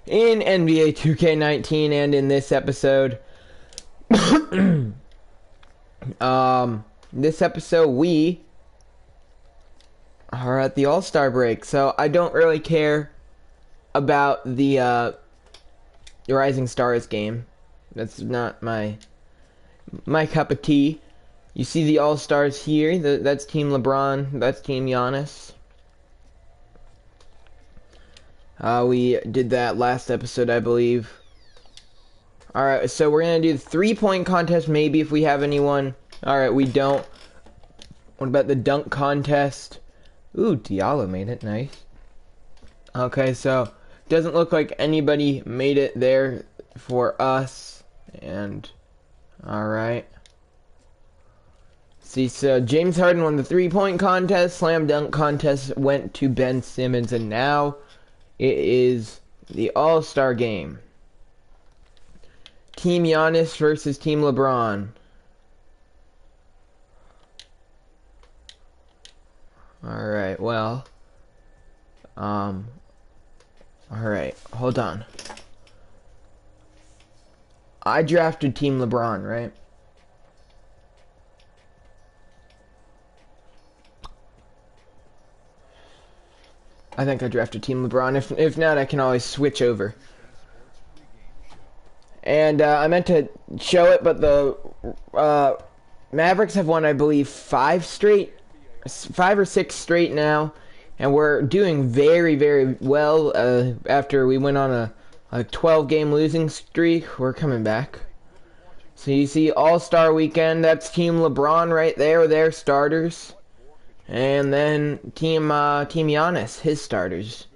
in NBA 2K19, and in this episode, we are at the All-Star break. So I don't really care about the Rising Stars game. That's not my cup of tea. You see the All-Stars here. That's Team LeBron. That's Team Giannis. We did that last episode, I believe. Alright, so we're gonna do the 3-point contest, maybe, if we have anyone. Alright, we don't. What about the dunk contest? Ooh, Diallo made it. Nice. Okay, so doesn't look like anybody made it there for us. And alright. See, so James Harden won the 3-point contest. Slam dunk contest went to Ben Simmons, and now it is the All-Star game. Team Giannis versus Team LeBron. Alright, well. Alright, hold on. I drafted Team LeBron, right? I think I drafted Team LeBron. If not, I can always switch over. And I meant to show it, but the Mavericks have won, I believe, 5 or 6 straight now, and we're doing very, very well. After we went on a 12-game losing streak, we're coming back. So you see All-Star Weekend. That's Team LeBron right there, their starters. And then Team Giannis, his starters.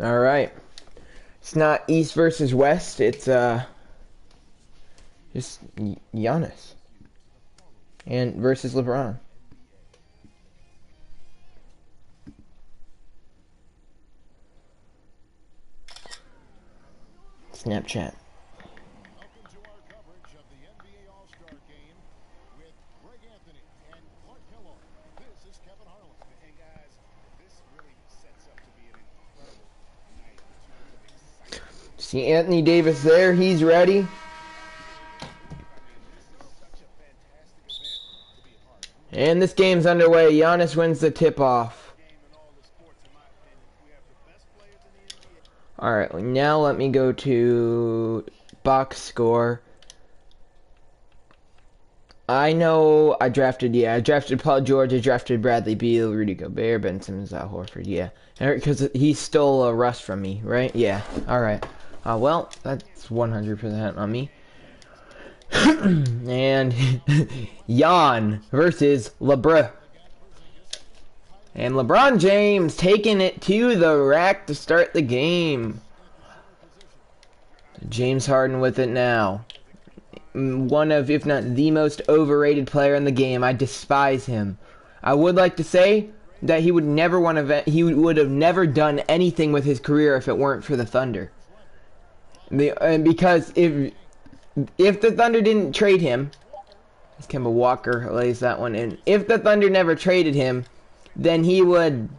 All right. It's not East versus West. It's just Giannis and versus LeBron. Snapchat. See Anthony Davis there, he's ready. And this game's underway. Giannis wins the tip-off. Alright, now let me go to box score. I know I drafted Paul George, I drafted Bradley Beal, Rudy Gobert, Ben Simmons, Al Horford, yeah. Because he stole a Russ from me, right? Yeah, alright. Well, that's 100% on me. And Jan versus LeBron. And LeBron James taking it to the rack to start the game. James Harden with it now. One of, if not the most overrated player in the game. I despise him. I would like to say that he would have never done anything with his career if it weren't for the Thunder. Because if the Thunder didn't trade him, as Kemba Walker lays that one in, if the Thunder never traded him, then he would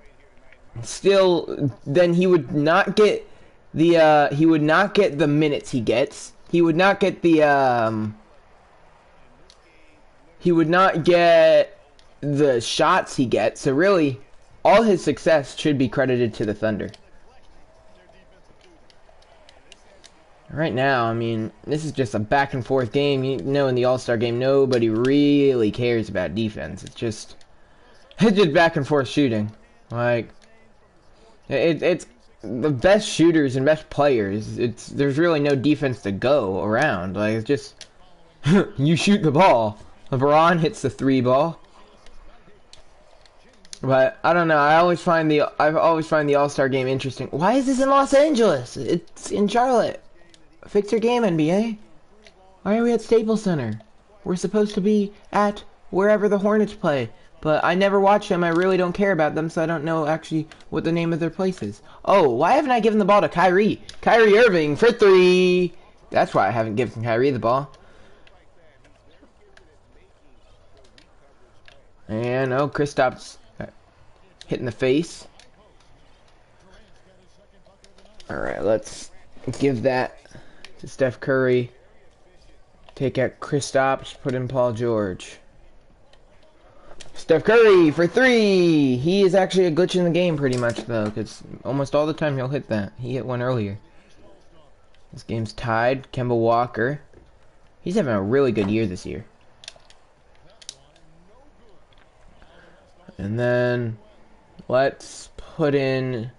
not get the minutes he gets. He would not get the shots he gets. So really, all his success should be credited to the Thunder. Right now, I mean, this is just a back and forth game. You know, in the All-Star game, nobody really cares about defense. It's just back and forth shooting. Like, it's the best shooters and best players. There's really no defense to go around. Like, it's just you shoot the ball. LeBron hits the 3 ball. But I don't know. I always find the All-Star game interesting. Why is this in Los Angeles? It's in Charlotte. Fix your game, NBA. Why are we at Staples Center? We're supposed to be at wherever the Hornets play. But I never watch them. I really don't care about them, so I don't know actually what the name of their place is. Oh, why haven't I given the ball to Kyrie? Kyrie Irving for 3. That's why I haven't given Kyrie the ball. And, oh, Kristaps hit in the face. Alright, let's give that to Steph Curry. Take out Kristaps, put in Paul George. Steph Curry for 3! He is actually a glitch in the game pretty much, though, because almost all the time he'll hit that. He hit one earlier. This game's tied. Kemba Walker. He's having a really good year this year. And then let's put in...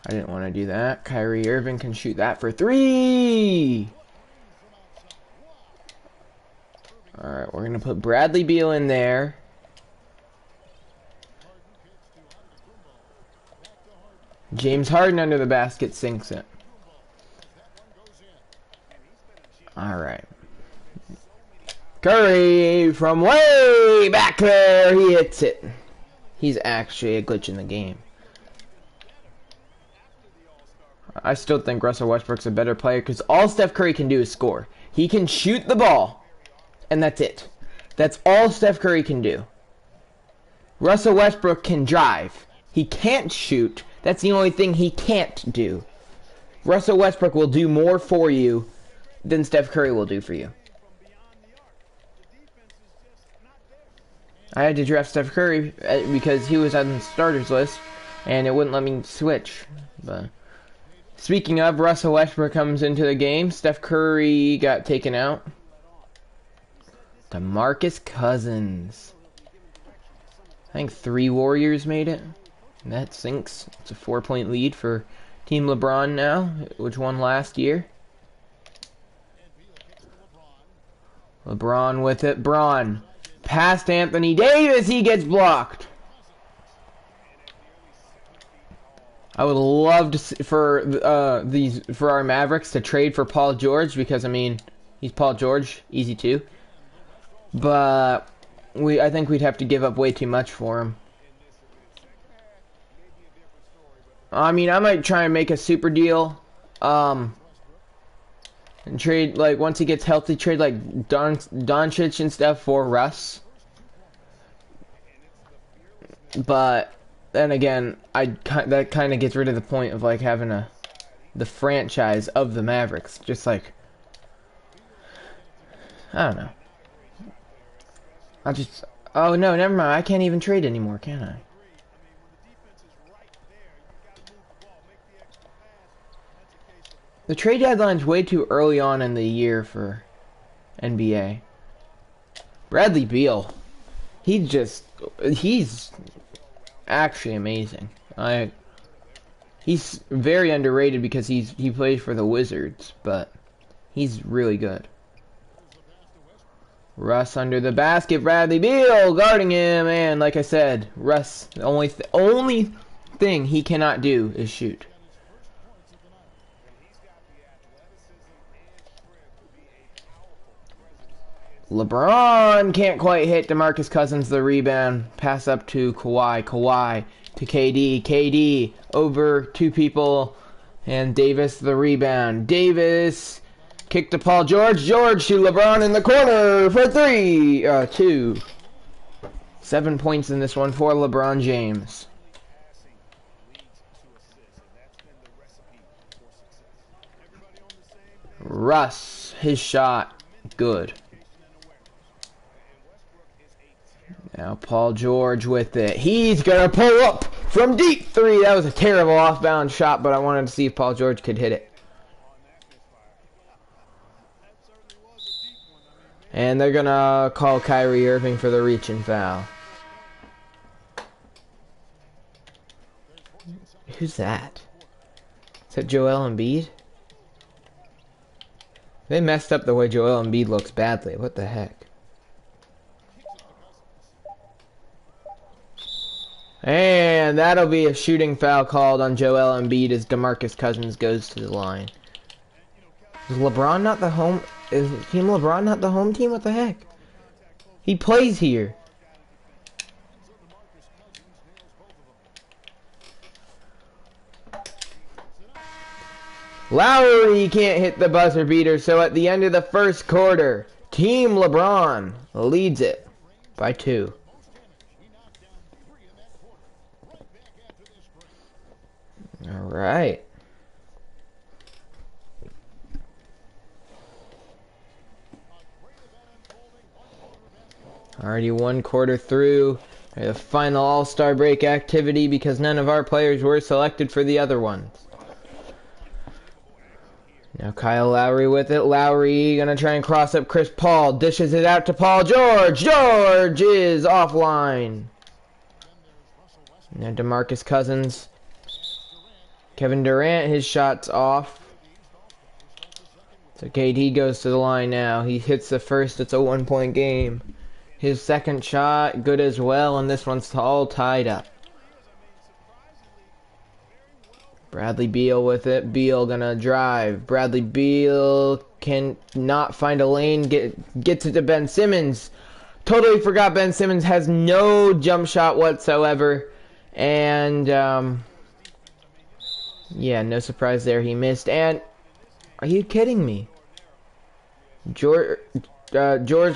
I didn't want to do that. Kyrie Irving can shoot that for 3! Alright, we're going to put Bradley Beal in there. James Harden under the basket sinks it. Alright. Curry from way back there. He hits it. He's actually a glitch in the game. I still think Russell Westbrook's a better player because all Steph Curry can do is score. He can shoot the ball, and that's it. That's all Steph Curry can do. Russell Westbrook can drive. He can't shoot. That's the only thing he can't do. Russell Westbrook will do more for you than Steph Curry will do for you. I had to draft Steph Curry because he was on the starters list, and it wouldn't let me switch. But speaking of, Russell Westbrook comes into the game. Steph Curry got taken out. DeMarcus Cousins. I think 3 Warriors made it. And that sinks. It's a 4-point lead for Team LeBron now, which won last year. LeBron with it. Braun. Past Anthony Davis. He gets blocked. I would love to see for our Mavericks to trade for Paul George because I mean he's Paul George, easy too. But I think we'd have to give up way too much for him. I mean, I might try and make a super deal, and trade like once he gets healthy, trade like Doncic and stuff for Russ. But then again, that kind of gets rid of the point of like having the franchise of the Mavericks. Just like I don't know. Oh no, never mind. I can't even trade anymore, can I? The trade deadline's way too early on in the year for NBA. Bradley Beal. He's actually amazing. He's very underrated because he plays for the Wizards, but he's really good. Russ under the basket, Bradley Beal guarding him, and like I said, Russ, the only thing he cannot do is shoot. LeBron can't quite hit DeMarcus Cousins the rebound. Pass up to Kawhi. Kawhi to KD. KD over 2 people. And Davis the rebound. Davis kick to Paul George. George to LeBron in the corner for 2. 7 points in this one for LeBron James. Russ, his shot, good. Now Paul George with it. He's going to pull up from deep 3. That was a terrible off-balance shot, but I wanted to see if Paul George could hit it. And they're going to call Kyrie Irving for the reach-in foul. Who's that? Is that Joel Embiid? They messed up the way Joel Embiid looks badly. What the heck? And that'll be a shooting foul called on Joel Embiid as DeMarcus Cousins goes to the line. Is LeBron not the home? Is Team LeBron not the home team? What the heck? He plays here. Lowry can't hit the buzzer beater, so at the end of the first quarter, Team LeBron leads it by 2. right. Already 1/4 through. The final All-Star break activity because none of our players were selected for the other ones. Now Kyle Lowry with it. Lowry gonna try and cross up Chris Paul. Dishes it out to Paul George. George is offline. Now DeMarcus Cousins. Kevin Durant, his shot's off. So KD goes to the line now. He hits the first. It's a 1-point game. His second shot, good as well, and this one's all tied up. Bradley Beal with it. Beal gonna drive. Bradley Beal can not find a lane. Gets it to Ben Simmons. Totally forgot Ben Simmons has no jump shot whatsoever. And, yeah, no surprise there. He missed. And, are you kidding me? George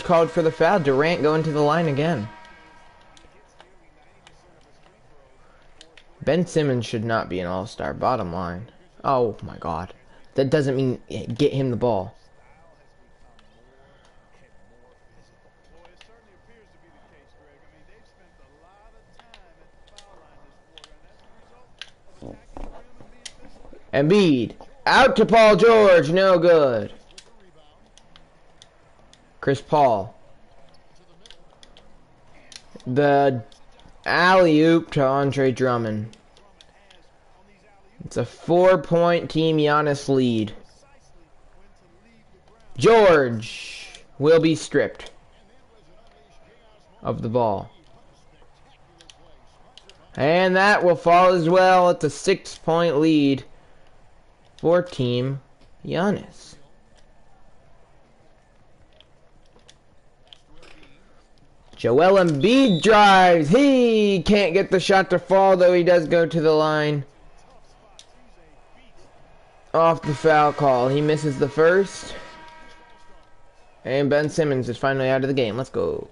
called for the foul. Durant going to the line again. Ben Simmons should not be an all-star, bottom line. Oh my god. That doesn't mean get him the ball. Embiid. Out to Paul George. No good. Chris Paul. The alley-oop to Andre Drummond. It's a 4-point Team Giannis lead. George will be stripped of the ball. And that will fall as well. It's a 6-point lead for Team Giannis. Joel Embiid drives. He can't get the shot to fall, though he does go to the line. Off the foul call. He misses the first. And Ben Simmons is finally out of the game. Let's go.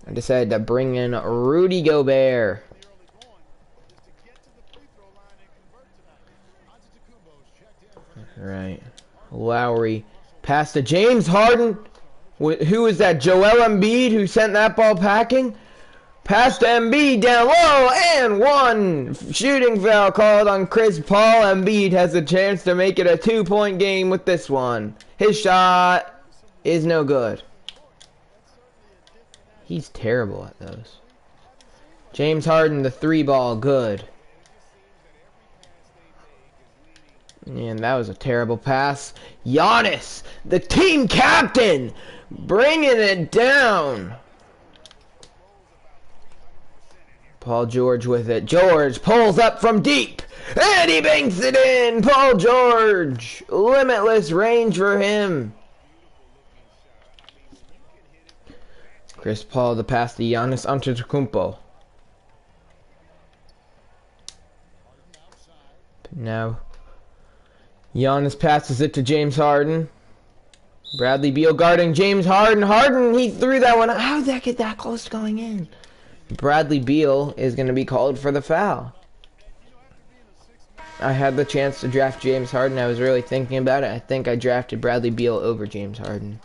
I decided to bring in Rudy Gobert. Right. Lowry. Pass to James Harden. Who is that? Joel Embiid who sent that ball packing? Pass to Embiid down low and one. Shooting foul called on Chris Paul. Embiid has a chance to make it a 2-point game with this one. His shot is no good. He's terrible at those. James Harden, the 3-ball, good. And that was a terrible pass. Giannis, the team captain, bringing it down. Paul George with it. George pulls up from deep. And he banks it in. Paul George. Limitless range for him. Chris Paul, the pass to Giannis Antetokounmpo. Now, Giannis passes it to James Harden. Bradley Beal guarding James Harden. Harden, he threw that one. How did that get that close to going in? Bradley Beal is going to be called for the foul. I had the chance to draft James Harden. I was really thinking about it. I think I drafted Bradley Beal over James Harden.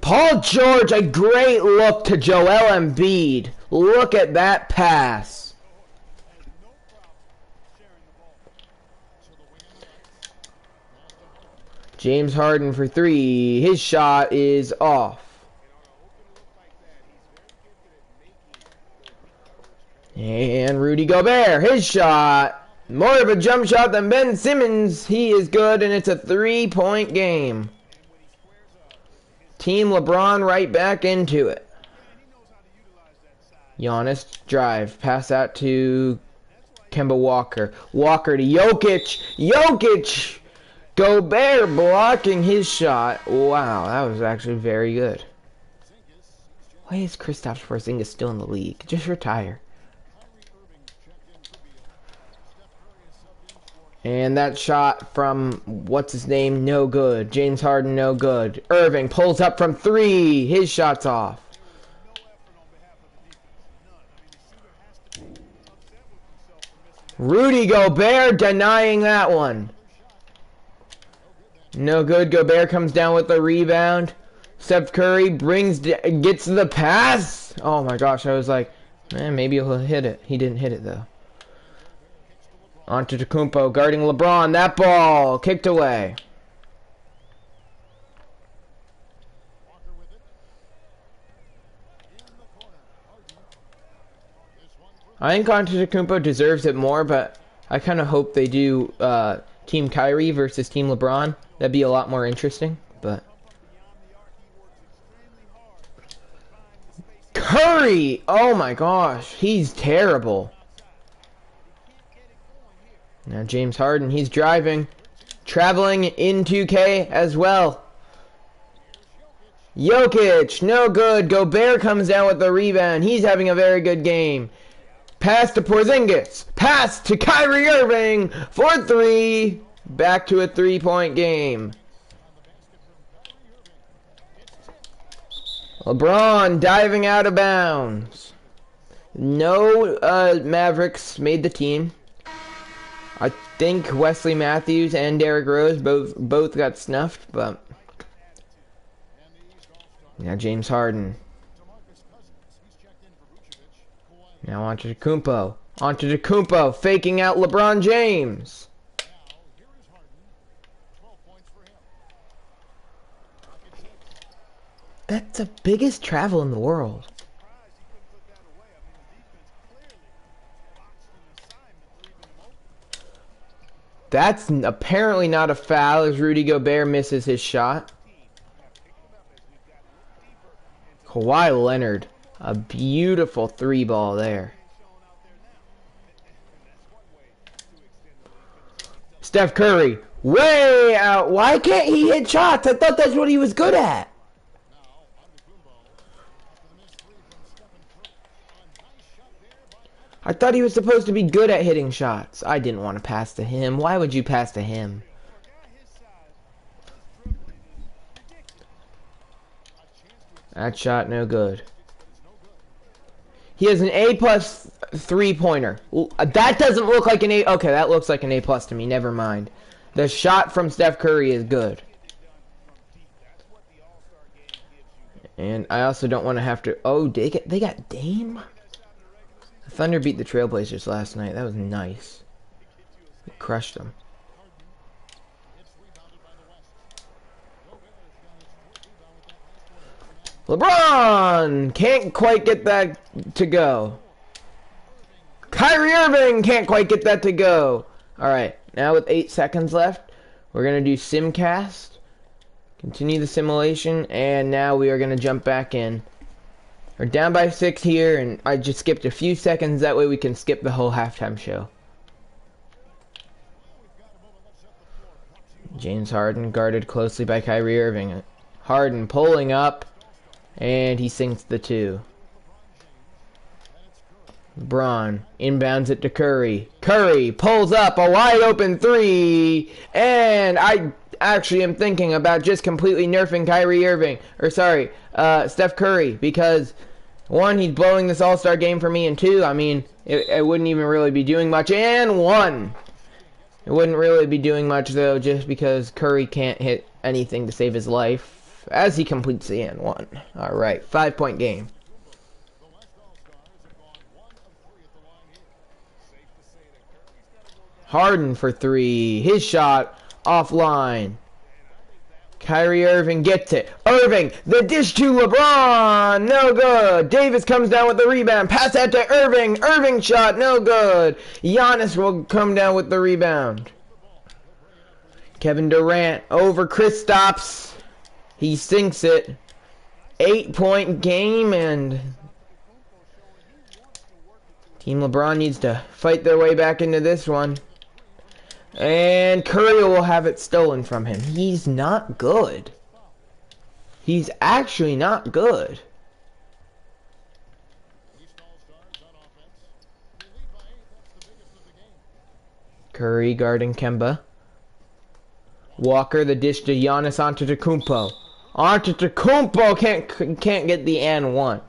Paul George, a great look to Joel Embiid. Look at that pass. James Harden for 3. His shot is off. And Rudy Gobert, his shot. More of a jump shot than Ben Simmons. He is good, and it's a 3-point game. Team LeBron right back into it. Giannis drive. Pass out to Kemba Walker. Walker to Jokic. Jokic! Gobert blocking his shot. Wow, that was actually very good. Why is Kristaps Porzingis still in the league? Just retire. And that shot from, what's his name, no good. James Harden, no good. Irving pulls up from 3. His shot's off. Rudy Gobert denying that one. No good. Gobert comes down with the rebound. Steph Curry gets the pass. Oh my gosh, I was like, man, maybe he'll hit it. He didn't hit it though. Antetokounmpo guarding LeBron. That ball kicked away. I think Antetokounmpo deserves it more, but I kind of hope they do Team Kyrie versus Team LeBron. That'd be a lot more interesting, but... Curry! Oh my gosh, he's terrible. Now James Harden, he's driving. Traveling in 2K as well. Jokic, no good. Gobert comes down with the rebound. He's having a very good game. Pass to Porzingis. Pass to Kyrie Irving for 3. Back to a 3-point game. LeBron diving out of bounds. No Mavericks made the team. I think Wesley Matthews and Derrick Rose both got snuffed, but now James Harden. Now Antetokounmpo. Antetokounmpo faking out LeBron James. That's the biggest travel in the world. That's apparently not a foul as Rudy Gobert misses his shot. Kawhi Leonard. A beautiful 3 ball there. Steph Curry. Way out. Why can't he hit shots? I thought that's what he was good at. I thought he was supposed to be good at hitting shots. I didn't want to pass to him. Why would you pass to him? That shot no good. He has an A+ 3-pointer. That doesn't look like an A. Okay, that looks like an A+ to me. Never mind. The shot from Steph Curry is good. And I also don't want to have to... Oh, they got Dame? The Thunder beat the Trailblazers last night. That was nice. They crushed them. LeBron can't quite get that to go. Kyrie Irving can't quite get that to go. Alright, now with 8 seconds left, we're going to do Simcast. Continue the simulation, and now we are going to jump back in. We're down by 6 here, and I just skipped a few seconds. That way we can skip the whole halftime show. James Harden guarded closely by Kyrie Irving. Harden pulling up, and he sinks the 2. LeBron inbounds it to Curry. Curry pulls up a wide open 3, and I actually am thinking about just completely nerfing Kyrie Irving, or sorry, Steph Curry, because 1, he's blowing this all-star game for me, and 2, I mean, it wouldn't even really be doing much, and 1, it wouldn't really be doing much though, just because Curry can't hit anything to save his life as he completes the and 1. All right, 5-point game. Harden for 3. His shot offline. Kyrie Irving gets it. Irving, the dish to LeBron. No good. Davis comes down with the rebound. Pass that to Irving. Irving shot. No good. Giannis will come down with the rebound. Kevin Durant over Kristaps. He sinks it. 8-point game, and Team LeBron needs to fight their way back into this one. And Curry will have it stolen from him. He's not good. He's actually not good. Curry guarding Kemba. Walker, the dish to Giannis Antetokounmpo. Antetokounmpo can't get the and one.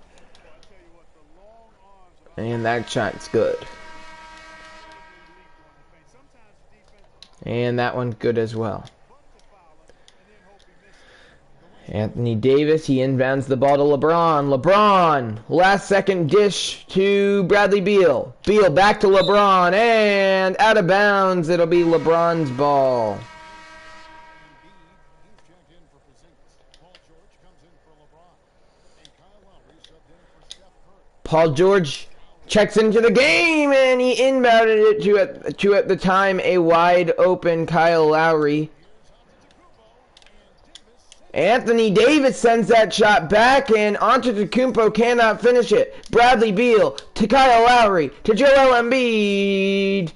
And that shot's good. And that one's good as well. Anthony Davis, he inbounds the ball to LeBron. LeBron, last second dish to Bradley Beal. Beal back to LeBron, and out of bounds. It'll be LeBron's ball. Paul George checks into the game, and he inbounded it to at the time a wide open Kyle Lowry. Anthony Davis sends that shot back, and Antetokounmpo cannot finish it. Bradley Beal to Kyle Lowry to Joel Embiid.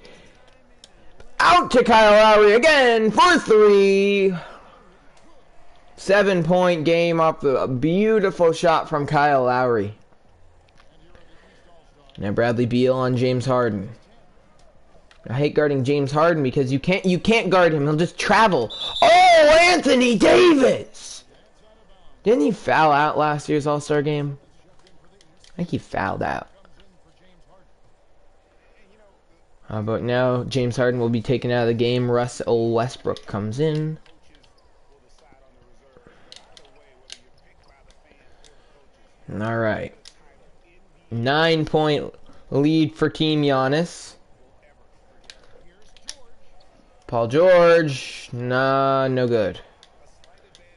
Out to Kyle Lowry again for three. 7-point game off a beautiful shot from Kyle Lowry. Now Bradley Beal on James Harden. I hate guarding James Harden because you can't guard him. He'll just travel. Oh, Anthony Davis! Didn't he foul out last year's All-Star game? I think he fouled out. But now James Harden will be taken out of the game. Russell Westbrook comes in. All right. 9-point lead for Team Giannis. Paul George, nah, no good.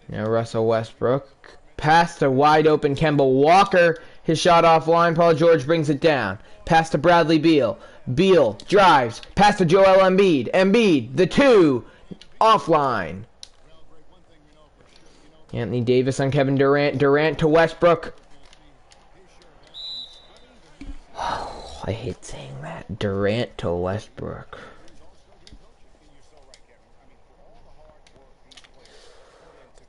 Now Russell Westbrook. Pass to wide open Kemba Walker. His shot offline. Paul George brings it down. Pass to Bradley Beal. Beal drives. Pass to Joel Embiid. Embiid, the two. Offline. Anthony Davis on Kevin Durant. Durant to Westbrook. Oh, I hate saying that. Durant to Westbrook.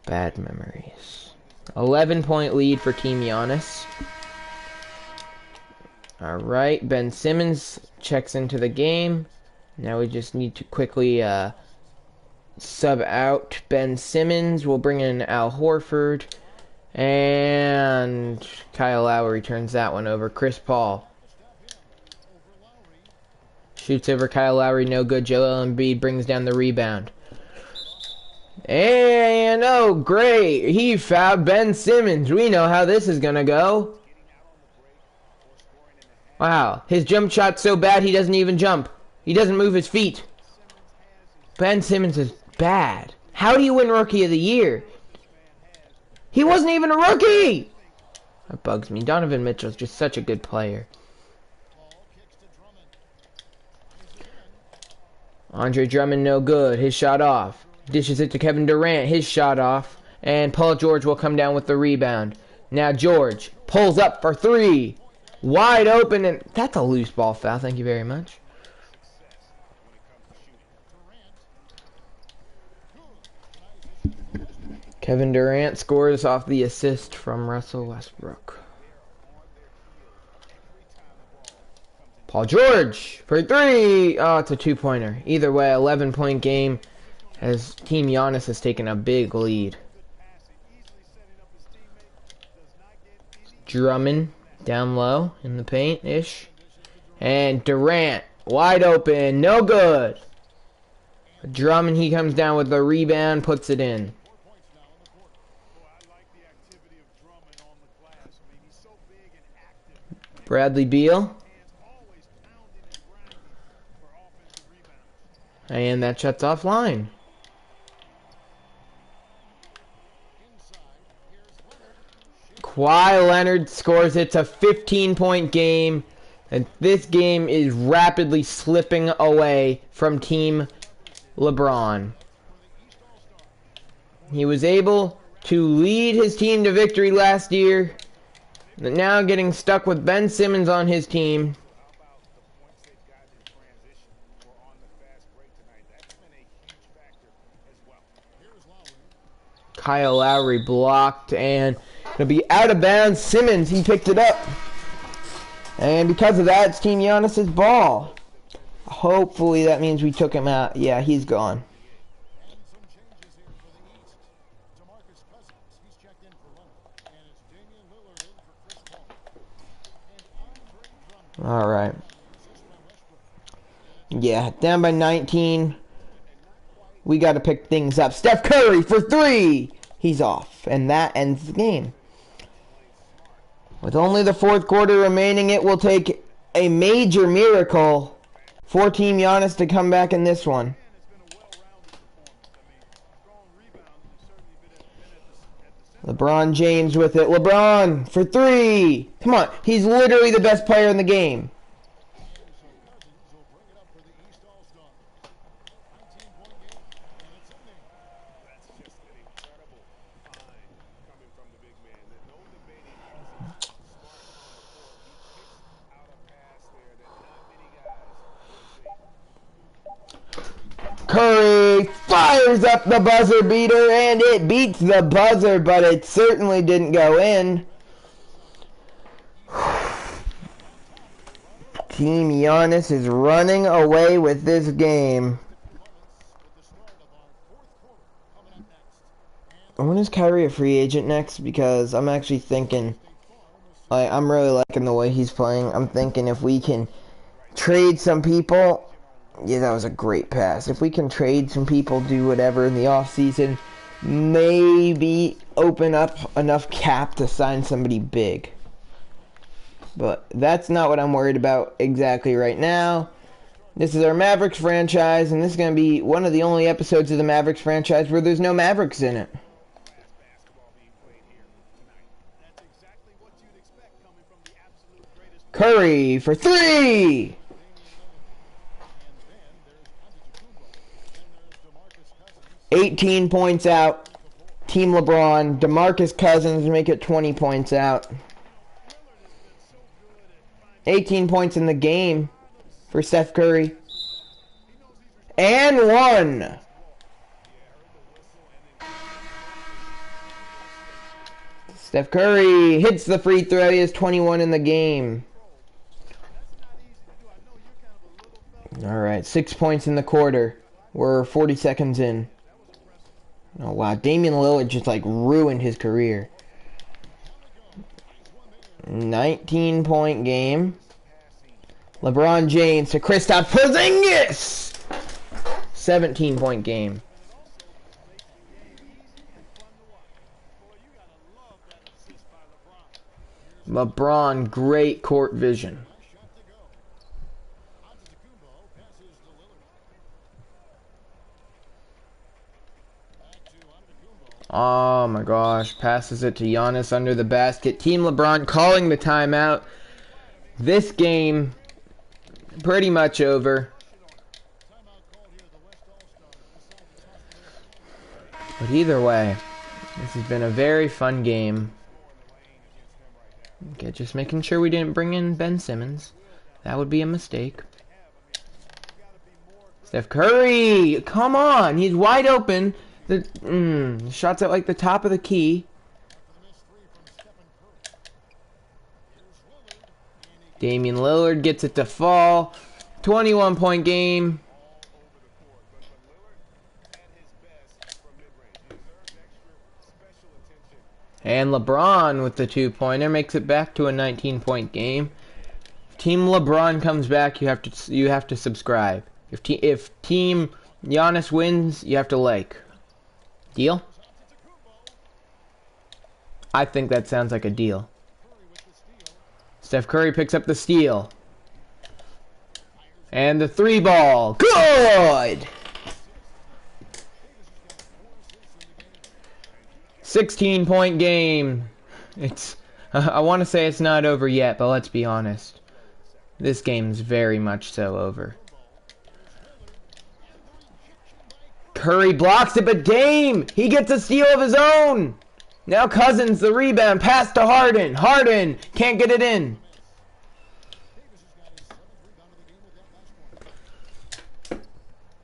Bad memories. 11-point lead for Team Giannis. Alright, Ben Simmons checks into the game. Now we just need to quickly sub out Ben Simmons. We'll bring in Al Horford. And Kyle Lowry turns that one over. Chris Paul shoots over Kyle Lowry, no good. Joel Embiid brings down the rebound. And, oh, great. He fouled Ben Simmons. We know how this is going to go. Wow. His jump shot's so bad he doesn't even jump. He doesn't move his feet. Ben Simmons is bad. How do you win Rookie of the Year? He wasn't even a rookie! That bugs me. Donovan Mitchell's just such a good player. Andre Drummond, no good. His shot off. Dishes it to Kevin Durant. His shot off. And Paul George will come down with the rebound. Now George pulls up for three. Wide open. And that's a loose ball foul. Thank you very much. Kevin Durant scores off the assist from Russell Westbrook. Paul George for three. Oh, it's a two-pointer. Either way, 11-point game as Team Giannis has taken a big lead. Drummond down low in the paint-ish. And Durant wide open. No good. Drummond, he comes down with the rebound, puts it in. Bradley Beal. And that shot's offline. Kawhi Leonard scores. It's a 15-point game. And this game is rapidly slipping away from Team LeBron. He was able to lead his team to victory last year. But now getting stuck with Ben Simmons on his team. Kyle Lowry blocked, and it'll be out of bounds. Simmons, he picked it up. And because of that, it's Team Giannis' ball. Hopefully that means we took him out. Yeah, he's gone. All right. Yeah, down by 19. We got to pick things up. Steph Curry for 3. He's off, and that ends the game. With only the fourth quarter remaining, it will take a major miracle for Team Giannis to come back in this one. LeBron James with it. LeBron for 3. Come on. He's literally the best player in the game. Curry fires up the buzzer beater, and it beats the buzzer, but it certainly didn't go in. Team Giannis is running away with this game. When is Kyrie a free agent next? Because I'm actually thinking, I'm really liking the way he's playing. I'm thinking if we can trade some people. Yeah, that was a great pass. If we can trade some people, do whatever in the offseason, maybe open up enough cap to sign somebody big. But that's not what I'm worried about exactly right now. This is our Mavericks franchise, and this is going to be one of the only episodes of the Mavericks franchise where there's no Mavericks in it. Curry for 3! 18 points out. Team LeBron. DeMarcus Cousins make it 20 points out. 18 points in the game for Steph Curry. And 1. Steph Curry hits the free throw. He has 21 in the game. Alright, 6 points in the quarter. We're 40 seconds in. Oh, wow. Damian Lillard just, ruined his career. 19-point game. LeBron James to Kristaps Porzingis! 17-point game. LeBron, great court vision. Oh my gosh, passes it to Giannis under the basket. Team LeBron calling the timeout. This game pretty much over. But either way, this has been a very fun game. Okay, just making sure we didn't bring in Ben Simmons. That would be a mistake. Steph Curry! Come on! He's wide open. The shot's at the top of the key. Damian Lillard gets it to fall. 21-point game. And LeBron with the 2-pointer makes it back to a 19-point game. If Team LeBron comes back, you have to subscribe. If Team Giannis wins, you have to like. Deal? I think that sounds like a deal. Steph Curry picks up the steal. And the 3-ball. Good! 16-point game. I want to say it's not over yet, but let's be honest. This game's very much so over. Curry blocks it, but Dame! He gets a steal of his own! Now Cousins, the rebound, pass to Harden. Harden can't get it in.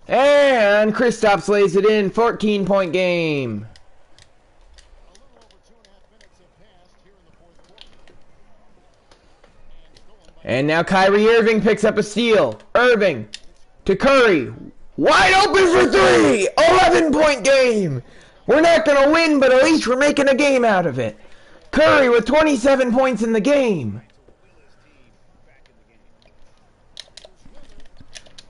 And Kristaps lays it in. 14-point game. And now Kyrie Irving picks up a steal. Irving To Curry. Wide open for three. 11-point game. We're not going to win, but at least we're making a game out of it. Curry with 27 points in the game.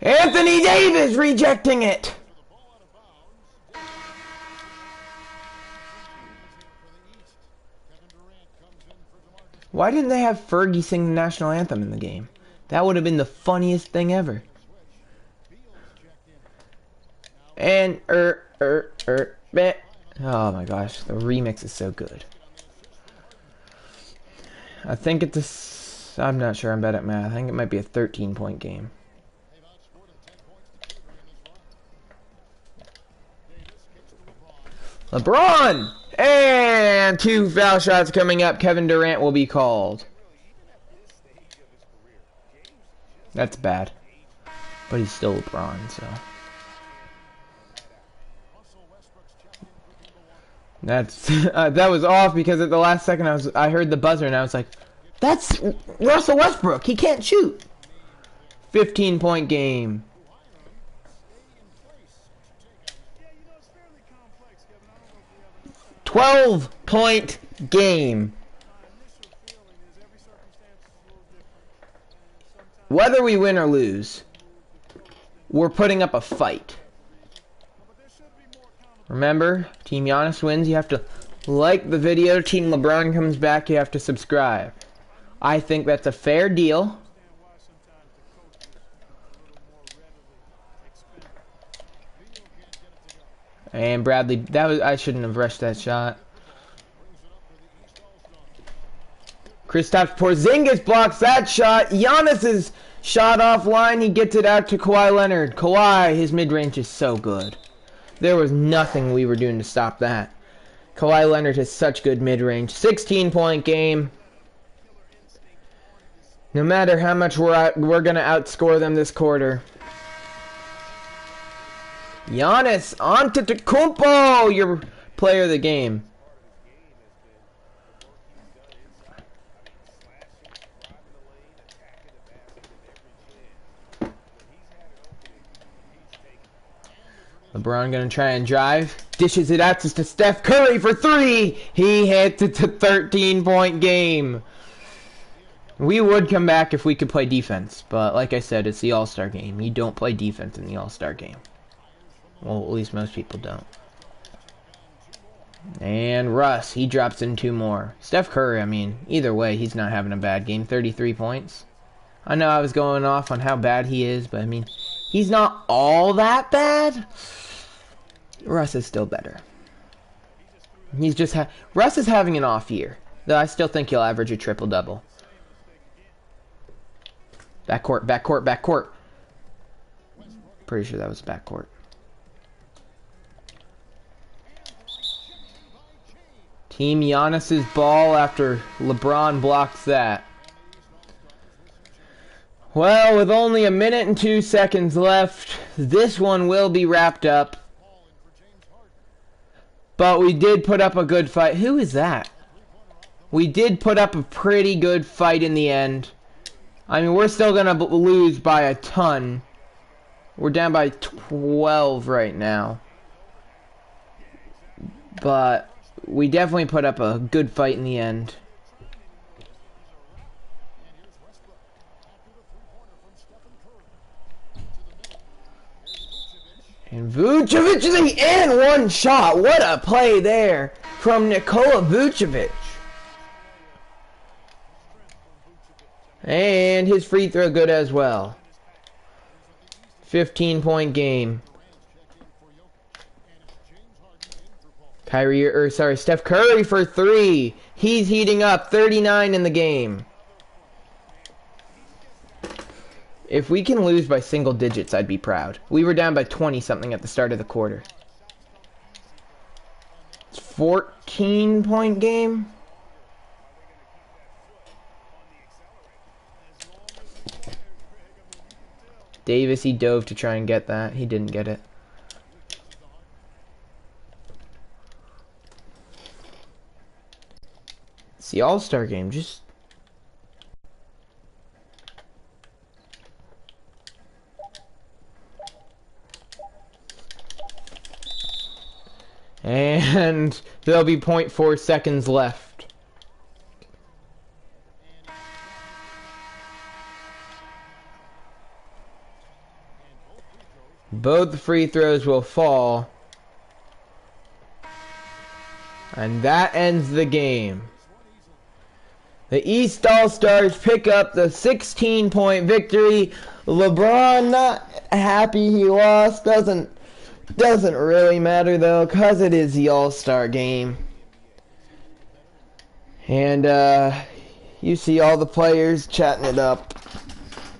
Anthony Davis rejecting it. Why didn't they have Fergie sing the national anthem in the game? That would have been the funniest thing ever. And meh. Oh my gosh, the remix is so good. I think it's I'm not sure, I'm bad at math. I think it might be a 13-point game. LeBron! And 2 foul shots coming up. Kevin Durant will be called. That's bad. But he's still LeBron, so. That's that was off because at the last second I heard the buzzer and I was like, that's Russell Westbrook. He can't shoot. 15-point game. 12-point game. Whether we win or lose, we're putting up a fight. Remember, Team Giannis wins, you have to like the video. Team LeBron comes back, you have to subscribe. I think that's a fair deal. And Bradley, that was I shouldn't have rushed that shot. Kristaps Porzingis blocks that shot. Giannis's shot offline. He gets it out to Kawhi Leonard. Kawhi, his mid-range is so good. There was nothing we were doing to stop that. Kawhi Leonard has such good mid-range. 16-point game. No matter how much we're going to outscore them this quarter. Giannis Antetokounmpo, your player of the game. LeBron gonna try and drive. Dishes it out to Steph Curry for 3. He hits it to 13-point game. We would come back if we could play defense, but like I said, it's the All-Star game. You don't play defense in the All-Star game. Well, at least most people don't. And Russ, he drops in 2 more. Steph Curry, I mean, either way, he's not having a bad game. 33 points. I know I was going off on how bad he is, but I mean, he's not all that bad. Russ is still better. He's just Russ is having an off year, though I still think he'll average a triple-double. Backcourt, backcourt, backcourt. Pretty sure that was backcourt. Team Giannis's ball after LeBron blocks that. Well, with only 1 minute and 2 seconds left, this one will be wrapped up. But we did put up a good fight. Who is that? We did put up a pretty good fight in the end. I mean, we're still going to lose by a ton. We're down by 12 right now. But we definitely put up a good fight in the end. And Vucevic and 1 shot. What a play there from Nikola Vucevic. And his free throw good as well. 15-point game. Steph Curry for 3. He's heating up. 39 in the game. If we can lose by single digits, I'd be proud. We were down by 20-something at the start of the quarter. It's 14-point game. Davis, he dove to try and get that. He didn't get it. It's the All-Star game. Just... And there'll be 0.4 seconds left. Both free throws will fall. And that ends the game. The East All-Stars pick up the 16-point victory. LeBron not happy he lost. Doesn't really matter though, cause it is the All-Star game. And you see all the players chatting it up.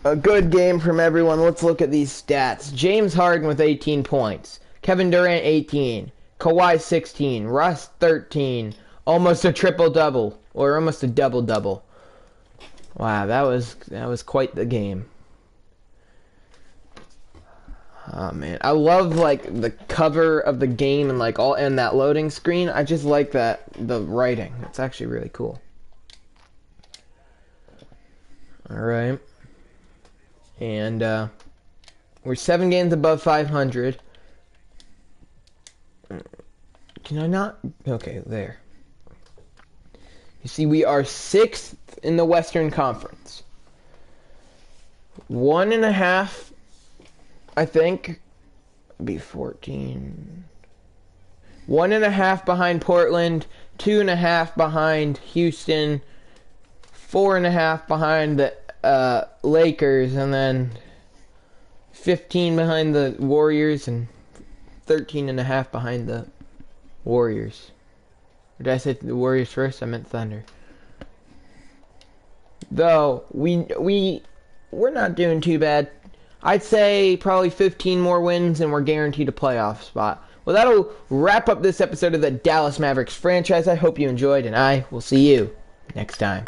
A good game from everyone. Let's look at these stats. James Harden with 18 points. Kevin Durant 18. Kawhi 16. Russ 13. Almost a triple-double. Or almost a double-double. Wow, that was quite the game. Oh man, I love like the cover of the game and like all and that loading screen. I just like that the writing. It's actually really cool. All right. And we're 7 games above 500. Can I not? Okay, there. You see, we are 6th in the Western Conference. 1.5, I think, be 14. 1.5 behind Portland, 2.5 behind Houston, 4.5 behind the Lakers, and then 15 behind the Warriors, and 13.5 behind the Warriors. Or did I say the Warriors first? I meant Thunder. Though we're not doing too bad. I'd say probably 15 more wins and we're guaranteed a playoff spot. Well, that'll wrap up this episode of the Dallas Mavericks franchise. I hope you enjoyed, and I will see you next time.